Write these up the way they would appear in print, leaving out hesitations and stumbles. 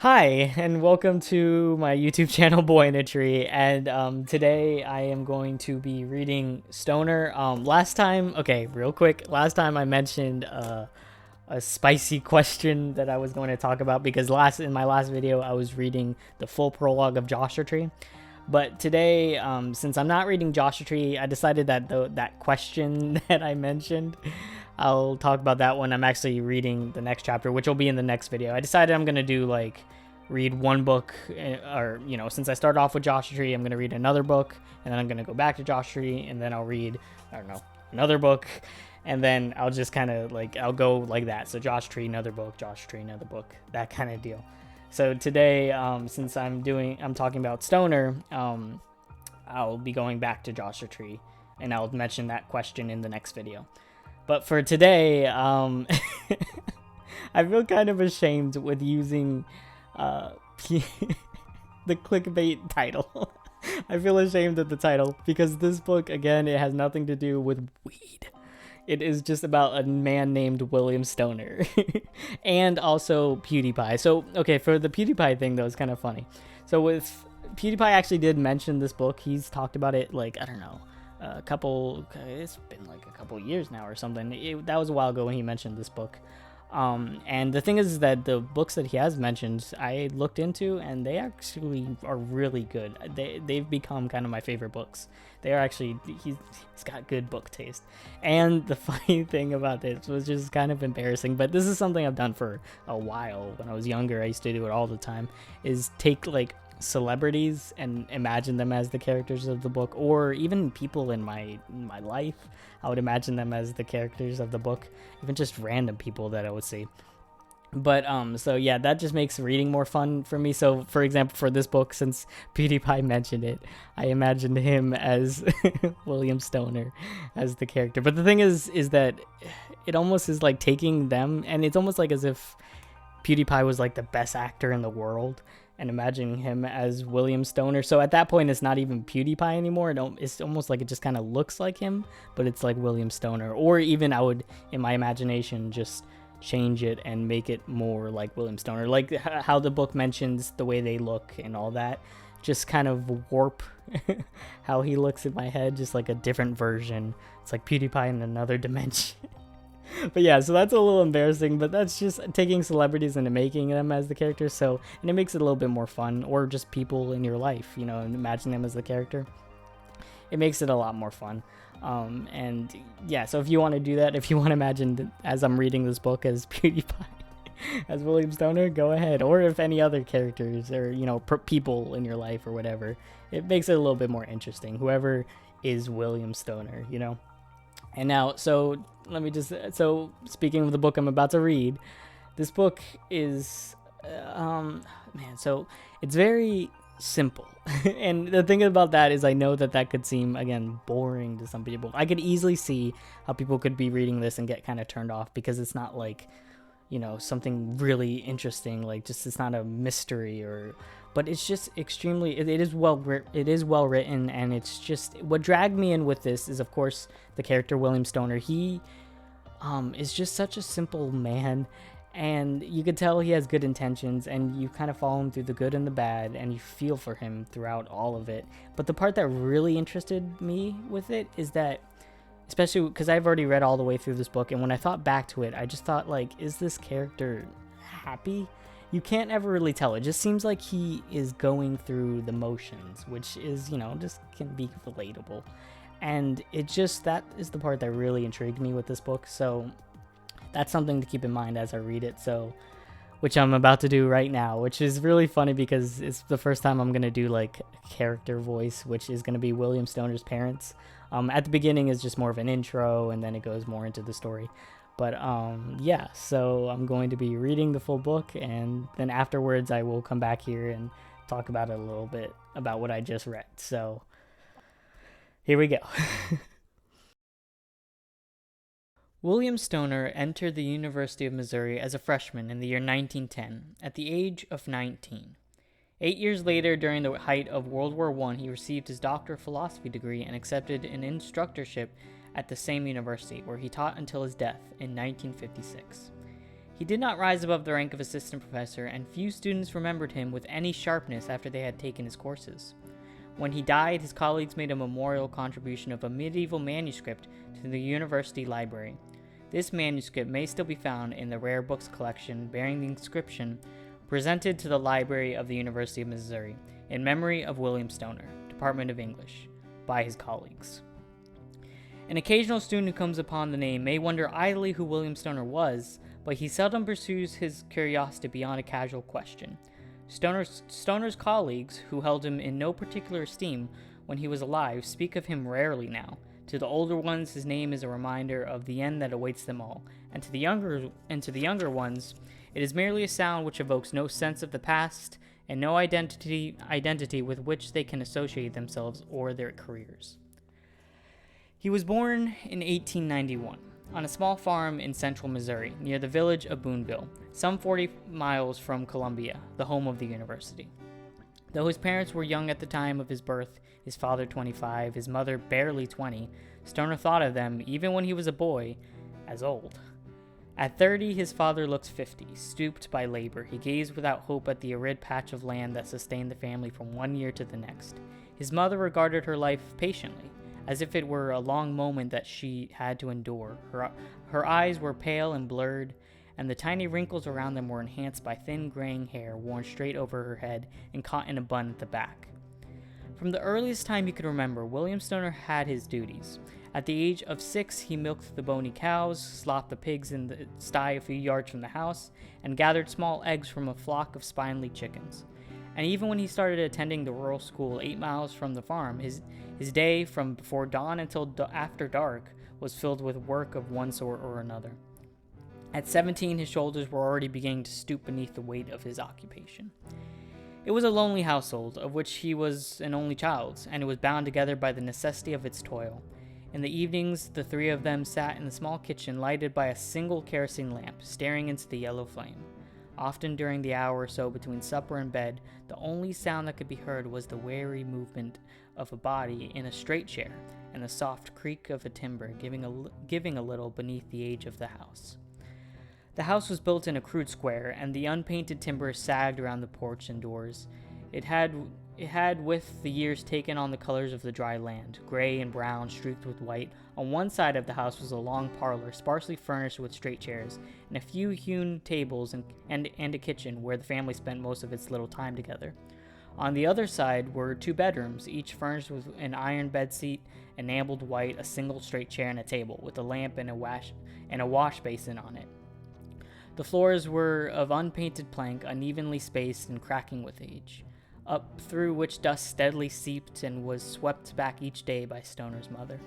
Hi, and welcome to my YouTube channel, Boy in a Tree. And today I am going to be reading Stoner. Real quick, last time I mentioned a spicy question that I was going to talk about because in my last video I was reading the full prologue of Joshua Tree. But today, since I'm not reading Joshua Tree, I decided that that question that I mentioned, I'll talk about that when I'm actually reading the next chapter, which will be in the next video. I decided I'm going to do read one book, or since I started off with Joshua Tree, I'm going to read another book, and then I'm going to go back to Joshua Tree, and then I'll read, I don't know, another book, and then I'll just kind of I'll go like that. So Joshua Tree, another book, Joshua Tree, another book, that kind of deal. So today, since I'm talking about Stoner, I'll be going back to Joshua Tree, and I'll mention that question in the next video. But for today, I feel kind of ashamed with using the clickbait title. I feel ashamed of the title because this book, again, it has nothing to do with weed. It is just about a man named William Stoner and also Pewdiepie. So, okay, for the Pewdiepie thing, though, it's kind of funny. So with Pewdiepie actually did mention this book. He's talked about it, I don't know, it's been a couple years now or something. That was a while ago when he mentioned this book. And the thing is that the books that he has mentioned, I looked into, and they actually are really good. They've become kind of my favorite books. They are actually, he's got good book taste. And the funny thing about this was just kind of embarrassing, but this is something I've done for a while. When I was younger, I used to do it all the time, is take celebrities and imagine them as the characters of the book, or even people in my life. I would imagine them as the characters of the book, even just random people that I would see. But so yeah, that just makes reading more fun for me. So for example, for this book, since Pewdiepie mentioned it, I imagined him as William Stoner as the character. But the thing is that it almost is like taking them, and it's almost like as if Pewdiepie was the best actor in the world, and imagining him as William Stoner. So at that point, it's not even Pewdiepie anymore. It's almost like it just kind of looks like him, but it's like William Stoner. Or even I would, in my imagination, just change it and make it more like William Stoner. Like how the book mentions the way they look and all that. Just kind of warp how he looks in my head, just like a different version. It's like Pewdiepie in another dimension. But yeah, so that's a little embarrassing, but that's just taking celebrities and making them as the characters. So, and it makes it a little bit more fun, or just people in your life, and imagine them as the character. It makes it a lot more fun. And yeah, so if you want to do that, if you want to imagine as I'm reading this book as Pewdiepie, as William Stoner, go ahead. Or if any other characters or, people in your life or whatever, it makes it a little bit more interesting. Whoever is William Stoner, And now, so speaking of the book I'm about to read, this book is, so it's very simple. And the thing about that is I know that could seem, again, boring to some people. I could easily see how people could be reading this and get kind of turned off because it's not something really interesting, it's not a mystery but it's just extremely, it is well written, and it's just, what dragged me in with this is, of course, the character William Stoner. He is just such a simple man, and you could tell he has good intentions, and you kind of follow him through the good and the bad, and you feel for him throughout all of it. But the part that really interested me with it is that, especially because I've already read all the way through this book, and when I thought back to it, I just thought, is this character happy? You can't ever really tell. It just seems like he is going through the motions, which is, just can be relatable. And that is the part that really intrigued me with this book. So that's something to keep in mind as I read it. So, which I'm about to do right now, which is really funny because it's the first time I'm going to do character voice, which is going to be William Stoner's parents. At the beginning is just more of an intro, and then it goes more into the story. But yeah, so I'm going to be reading the full book, and then afterwards I will come back here and talk about it a little bit, about what I just read. So here we go. William Stoner entered the University of Missouri as a freshman in the year 1910, at the age of 19. 8 years later, during the height of World War I, he received his Doctor of Philosophy degree and accepted an instructorship at the same university, where he taught until his death in 1956. He did not rise above the rank of assistant professor, and few students remembered him with any sharpness after they had taken his courses. When he died, his colleagues made a memorial contribution of a medieval manuscript to the university library. This manuscript may still be found in the rare books collection bearing the inscription, "Presented to the Library of the University of Missouri, in memory of William Stoner, Department of English," by his colleagues. An occasional student who comes upon the name may wonder idly who William Stoner was, but he seldom pursues his curiosity beyond a casual question. Stoner's colleagues, who held him in no particular esteem when he was alive, speak of him rarely now. To the older ones, his name is a reminder of the end that awaits them all, and to the younger ones, it is merely a sound which evokes no sense of the past and no identity with which they can associate themselves or their careers. He was born in 1891 on a small farm in central Missouri, near the village of Boonville, some 40 miles from Columbia, the home of the university. Though his parents were young at the time of his birth, his father 25, his mother barely 20, Stoner thought of them, even when he was a boy, as old. At 30, his father looked 50. Stooped by labor, he gazed without hope at the arid patch of land that sustained the family from one year to the next. His mother regarded her life patiently, as if it were a long moment that she had to endure. Her eyes were pale and blurred, and the tiny wrinkles around them were enhanced by thin graying hair worn straight over her head and caught in a bun at the back. From the earliest time he could remember, William Stoner had his duties. At the age of 6, he milked the bony cows, sloughed the pigs in the sty a few yards from the house, and gathered small eggs from a flock of spindly chickens. And even when he started attending the rural school 8 miles from the farm, his day from before dawn until after dark was filled with work of one sort or another. At 17, his shoulders were already beginning to stoop beneath the weight of his occupation. It was a lonely household, of which he was an only child, and it was bound together by the necessity of its toil. In the evenings, the three of them sat in the small kitchen lighted by a single kerosene lamp, staring into the yellow flame. Often during the hour or so between supper and bed, the only sound that could be heard was the wary movement of a body in a straight chair and the soft creak of a timber giving a little beneath the age of the house. The house was built in a crude square, and the unpainted timber sagged around the porch and doors. It had with the years taken on the colors of the dry land, gray and brown streaked with white. On one side of the house was a long parlor, sparsely furnished with straight chairs, and a few hewn tables and a kitchen where the family spent most of its little time together. On the other side were 2 bedrooms, each furnished with an iron bedseat, enameled white, a single straight chair and a table, with a lamp and a wash basin on it. The floors were of unpainted plank, unevenly spaced and cracking with age, up through which dust steadily seeped and was swept back each day by Stoner's mother.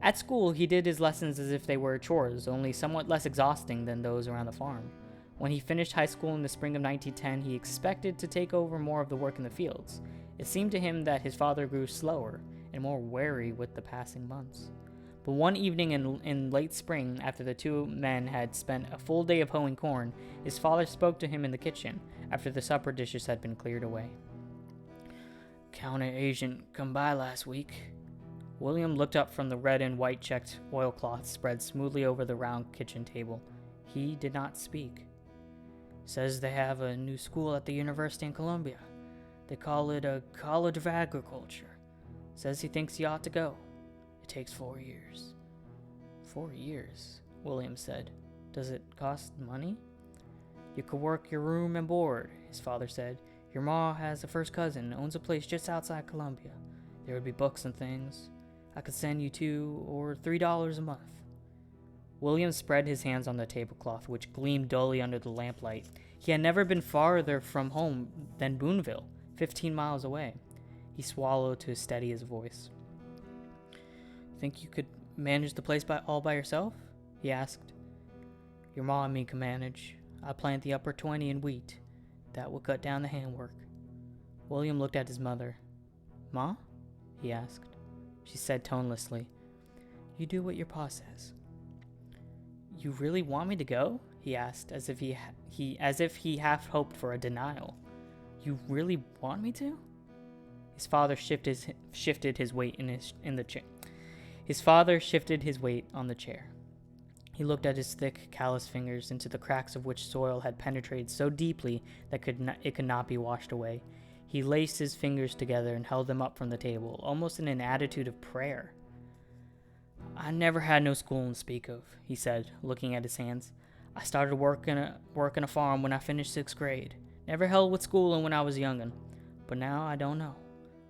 At school, he did his lessons as if they were chores, only somewhat less exhausting than those around the farm. When he finished high school in the spring of 1910, he expected to take over more of the work in the fields. It seemed to him that his father grew slower and more wary with the passing months. But one evening in late spring, after the 2 men had spent a full day of hoeing corn, his father spoke to him in the kitchen, after the supper dishes had been cleared away. "County agent come by last week." William looked up from the red and white checked oilcloth spread smoothly over the round kitchen table. He did not speak. "Says they have a new school at the University in Columbia. They call it a College of Agriculture. Says he thinks you ought to go. It takes 4 years. 4 years, William said. Does it cost money? You could work your room and board, his father said. Your ma has a first cousin, owns a place just outside Columbia. There would be books and things. I could send you $2 or $3 a month. William spread his hands on the tablecloth, which gleamed dully under the lamplight. He had never been farther from home than Boonville, 15 miles away. He swallowed to steady his voice. Think you could manage the place all by yourself? He asked. Your ma and me can manage. I plant the upper 20 in wheat. That will cut down the handwork. William looked at his mother. Ma? He asked. She said tonelessly, You do what your pa says. You really want me to go? He asked, as if he half hoped for a denial. You really want me to? His father shifted his weight in the chair. His father shifted his weight on the chair. He looked at his thick, calloused fingers, into the cracks of which soil had penetrated so deeply that it could not be washed away. He laced his fingers together and held them up from the table, almost in an attitude of prayer. "I never had no schoolin' to speak of," he said, looking at his hands. "I started working a farm when I finished 6th grade. Never held with schoolin' when I was young'un. But now I don't know.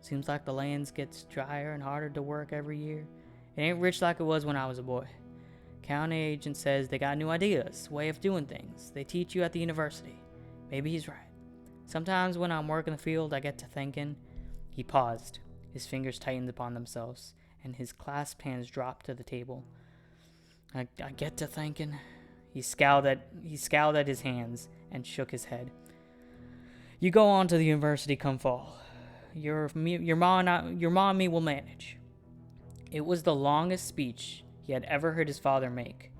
Seems like the lands gets drier and harder to work every year. It ain't rich like it was when I was a boy. County agent says they got new ideas, way of doing things. They teach you at the university. Maybe he's right. Sometimes when I'm working the field, I get to thinking." He paused. His fingers tightened upon themselves, and his clasped hands dropped to the table. I get to thinking." He scowled at his hands and shook his head. "You go on to the university come fall. Your ma and me will manage." It was the longest speech he had ever heard his father make.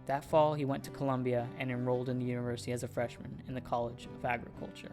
That fall, he went to Columbia and enrolled in the university as a freshman in the College of Agriculture.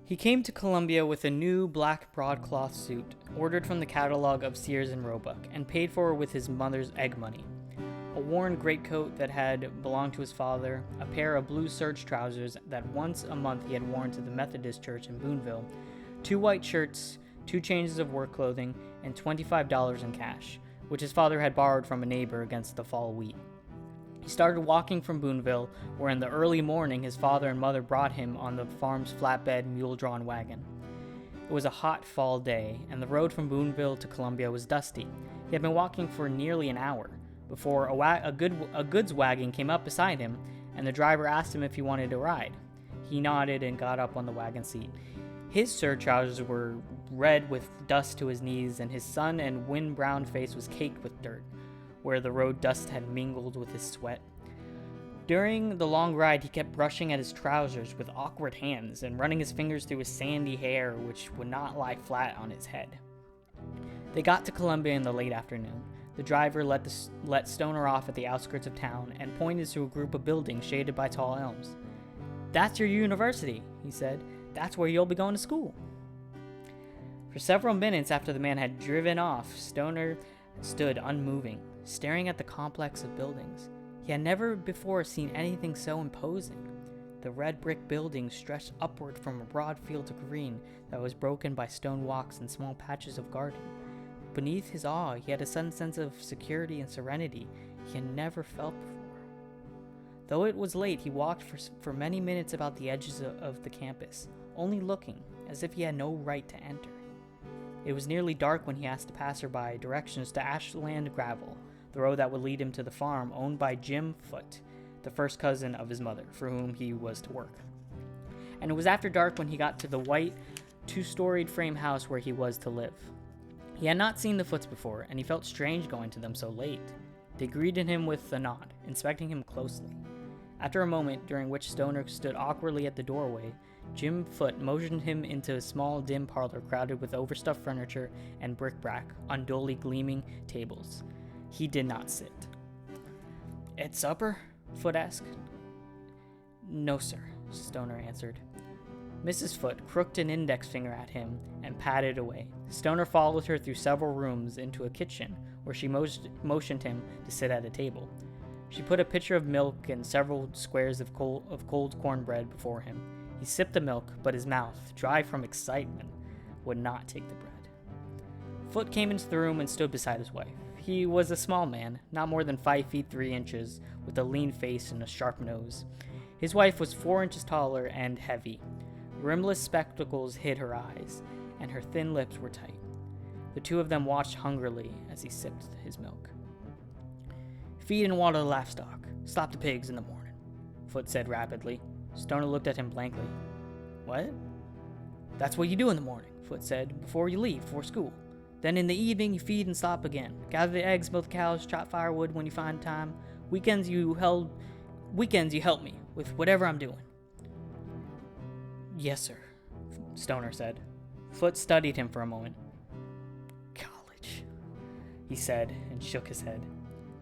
He came to Columbia with a new black broadcloth suit, ordered from the catalog of Sears and Roebuck, and paid for with his mother's egg money. A worn greatcoat that had belonged to his father, a pair of blue serge trousers that once a month he had worn to the Methodist church in Boonville, 2 white shirts, 2 changes of work clothing, and $25 in cash, which his father had borrowed from a neighbor against the fall wheat. He started walking from Boonville, where in the early morning his father and mother brought him on the farm's flatbed mule-drawn wagon. It was a hot fall day, and the road from Boonville to Columbia was dusty. He had been walking for nearly an hour before a goods wagon came up beside him, and the driver asked him if he wanted to ride. He nodded and got up on the wagon seat. His serge trousers were red with dust to his knees, and his sun and wind-browned face was caked with dirt, where the road dust had mingled with his sweat. During the long ride, he kept brushing at his trousers with awkward hands and running his fingers through his sandy hair, which would not lie flat on his head. They got to Columbia in the late afternoon. The driver let Stoner off at the outskirts of town and pointed to a group of buildings shaded by tall elms. "That's your university," he said. "That's where you'll be going to school." For several minutes after the man had driven off, Stoner stood unmoving, staring at the complex of buildings. He had never before seen anything so imposing. The red brick buildings stretched upward from a broad field of green that was broken by stone walks and small patches of garden. Beneath his awe, he had a sudden sense of security and serenity he had never felt before. Though it was late, he walked for many minutes about the edges of the campus, only looking, as if he had no right to enter. It was nearly dark when he asked a passerby directions to Ashland Gravel, the road that would lead him to the farm owned by Jim Foote, the first cousin of his mother, for whom he was to work. And it was after dark when he got to the white, 2-storied frame house where he was to live. He had not seen the Footes before, and he felt strange going to them so late. They greeted him with a nod, inspecting him closely. After a moment, during which Stoner stood awkwardly at the doorway, Jim Foote motioned him into a small, dim parlor crowded with overstuffed furniture and bric-a-brac on dully gleaming tables. He did not sit. "At supper?" Foote asked. "No, sir," Stoner answered. Mrs. Foote crooked an index finger at him and patted away. Stoner followed her through several rooms into a kitchen, where she motioned him to sit at a table. She put a pitcher of milk and several squares of cold cornbread before him. He sipped the milk, but his mouth, dry from excitement, would not take the bread. Foote came into the room and stood beside his wife. He was a small man, not more than 5 feet 3 inches, with a lean face and a sharp nose. His wife was 4 inches taller and heavy. Rimless spectacles hid her eyes, and her thin lips were tight. The two of them watched hungrily as he sipped his milk. "Feed and water the livestock. Stop the pigs in the morning," Foote said rapidly. Stoner looked at him blankly. "What?" "That's what you do in the morning," Foote said, "before you leave for school. Then in the evening you feed and stop again. Gather the eggs, milk the cows, chop firewood when you find time. Weekends you help me with whatever I'm doing." "Yes, sir," Stoner said. Foote studied him for a moment. "College," he said, and shook his head.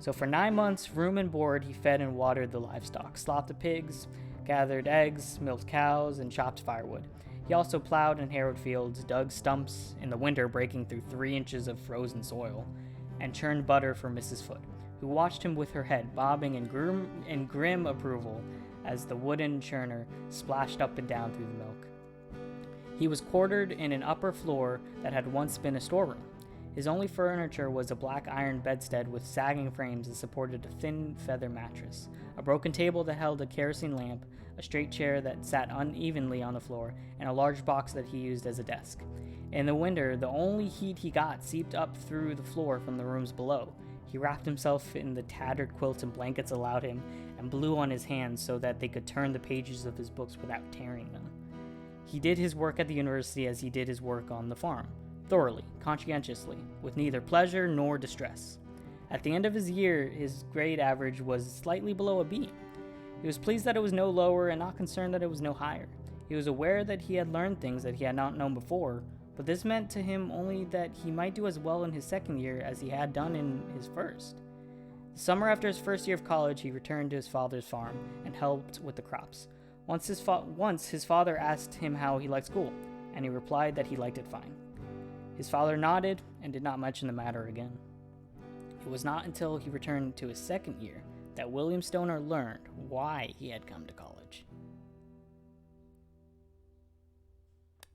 So for 9 months, room and board, he fed and watered the livestock, sloughed the pigs, gathered eggs, milked cows, and chopped firewood. He also plowed and harrowed fields, dug stumps, in the winter breaking through 3 inches of frozen soil, and churned butter for Mrs. Foot, who watched him with her head bobbing in grim approval as the wooden churner splashed up and down through the milk. He was quartered in an upper floor that had once been a storeroom. His only furniture was a black iron bedstead with sagging frames that supported a thin feather mattress, a broken table that held a kerosene lamp, a straight chair that sat unevenly on the floor, and a large box that he used as a desk. In the winter, the only heat he got seeped up through the floor from the rooms below. He wrapped himself in the tattered quilts and blankets allowed him and blew on his hands so that they could turn the pages of his books without tearing them. He did his work at the university as he did his work on the farm, thoroughly, conscientiously, with neither pleasure nor distress. At the end of his year, his grade average was slightly below a B. He was pleased that it was no lower and not concerned that it was no higher. He was aware that he had learned things that he had not known before, but this meant to him only that he might do as well in his second year as he had done in his first. The summer after his first year of college, he returned to his father's farm and helped with the crops. Once his father asked him how he liked school, and he replied that he liked it fine. His father nodded and did not mention the matter again. It was not until he returned to his second year that William Stoner learned why he had come to college.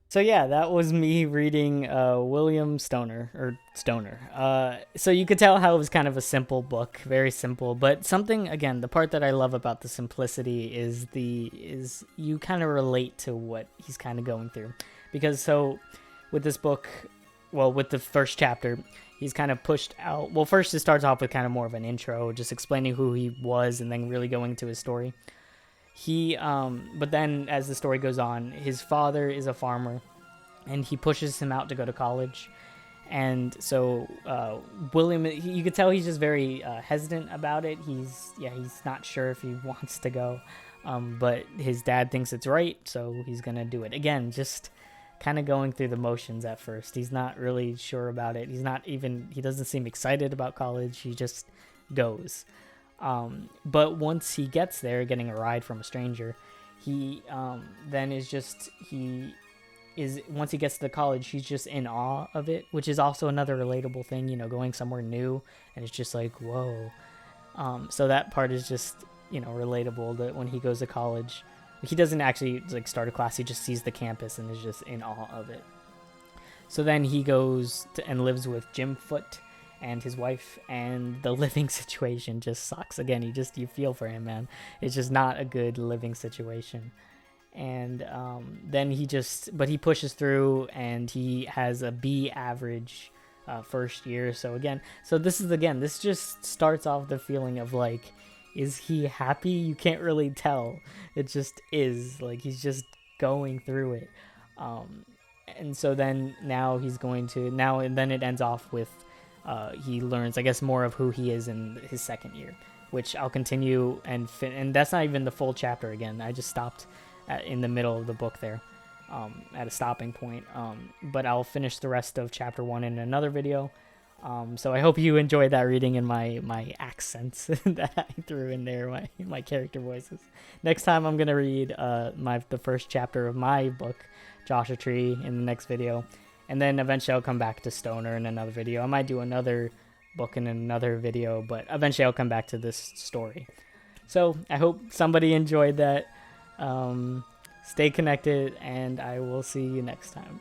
So yeah, that was me reading William Stoner. So you could tell how it was kind of a simple book, very simple, but something, again, the part that I love about the simplicity is you kind of relate to what he's kind of going through. Because so with this book, well, with the first chapter, he's kind of pushed out. Well, first it starts off with kind of more of an intro, just explaining who he was and then really going to his story. But then as the story goes on, his father is a farmer and he pushes him out to go to college. And so William, you could tell he's just very hesitant about it. He's not sure if he wants to go. But his dad thinks it's right, so he's going to do it. Again, just kind of going through the motions at first. He's not really sure about it. He doesn't seem excited about college. He just goes. But once he gets there, getting a ride from a stranger, once he gets to the college, he's just in awe of it, which is also another relatable thing, going somewhere new, and it's just like, whoa. So that part is just, relatable, that when he goes to college, he doesn't actually start a class, he just sees the campus and is just in awe of it. So then he goes and lives with Jim Foote and his wife, and the living situation just sucks. Again, you feel for him, man. It's just not a good living situation. And then he pushes through, and he has a B average first year. So this just starts off the feeling of like, is he happy? You can't really tell. It just is like he's just going through it. And so then then it ends off with he learns, I guess, more of who he is in his second year, which I'll continue and that's not even the full chapter again. I just stopped in the middle of the book there at a stopping point. But I'll finish the rest of chapter 1 in another video. So I hope you enjoyed that reading and my accents that I threw in there, my character voices. Next time I'm going to read the first chapter of my book, Joshua Tree, in the next video. And then eventually I'll come back to Stoner in another video. I might do another book in another video, but eventually I'll come back to this story. So I hope somebody enjoyed that. Stay connected, and I will see you next time.